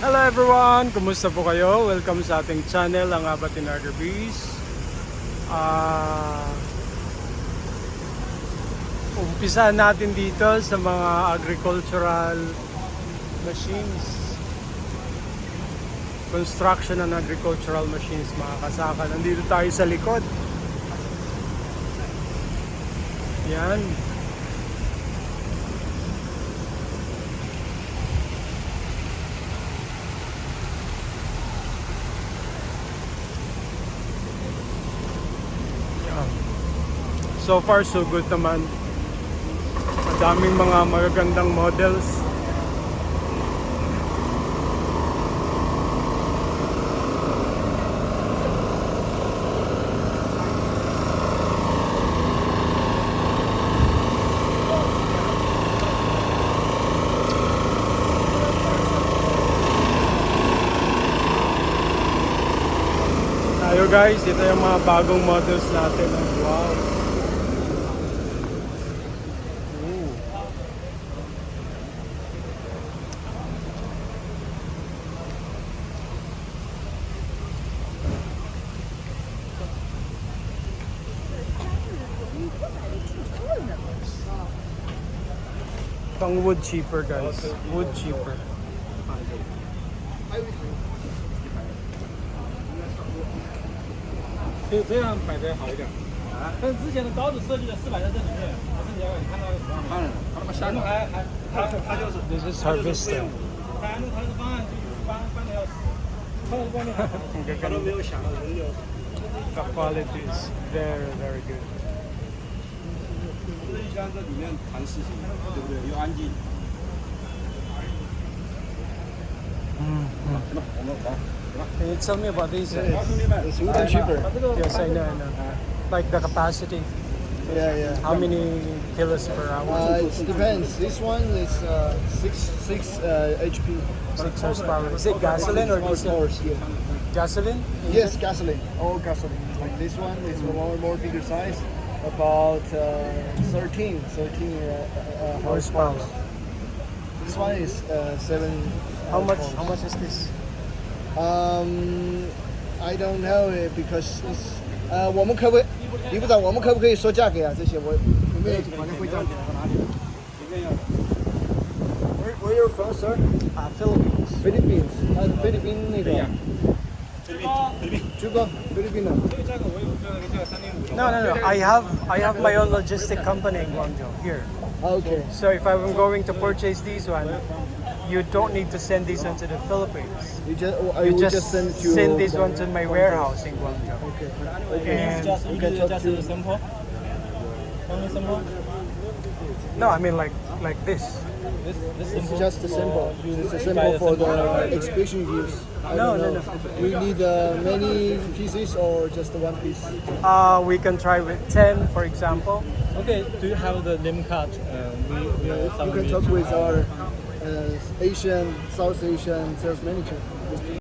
Hello everyone! Kumusta po kayo? Welcome sa ating channel, ang Abatin AGRIBIZ. Umpisahan natin dito sa mga agricultural machines. Construction and agricultural machines, mga kasaka. Nandito tayo sa likod. Yan. So far so good naman. Madaming mga magagandang models. Tayo guys, ito yung mga bagong models natin. Wow. Pang wood cheaper guys, wood cheaper. 可以这样摆的好一点啊。但是之前的刀子设计的400在这里面，还是你要看到当然，他那么下面他就是 This is harvester. 他那个方案就搬的要死，他的观念还好，他都没有想到人流。The quality is very very good. 这一箱这里面谈事情，对不对？又安静。我们好。 Can you tell me about these? It's wood and cheaper. Yes, I know. Like the capacity. Yeah. How many kilos per hour? It depends. This one is 6 HP. 6 horsepower. Is it gasoline or diesel? Horse, yeah. Gasoline? Yes, gasoline. All gasoline. Like this one is more bigger size. About 13 Horsepower. This one is 7. How much is this? I don't know because it's 我们可不可以？李部长，我们可不可以说价格啊？这些我没有把那会账给他拿去。Where you're from, sir? Philippines. Philippines. 菲律宾那个。菲律宾的。 No. I have my own logistic company in Guangzhou here. Okay. So if I'm going to purchase these one, you don't need to send these one to the Philippines. You You just send this one to my warehouse in Guangzhou. Okay. And You can talk to sample. Only sample. no, I mean like this. This It's just a sample. It's a sample for the exhibition use. No. We need many pieces or just one piece. We can try with 10, for example. Okay. Do you have the name card? You can talk with our Asian, South Asian sales manager.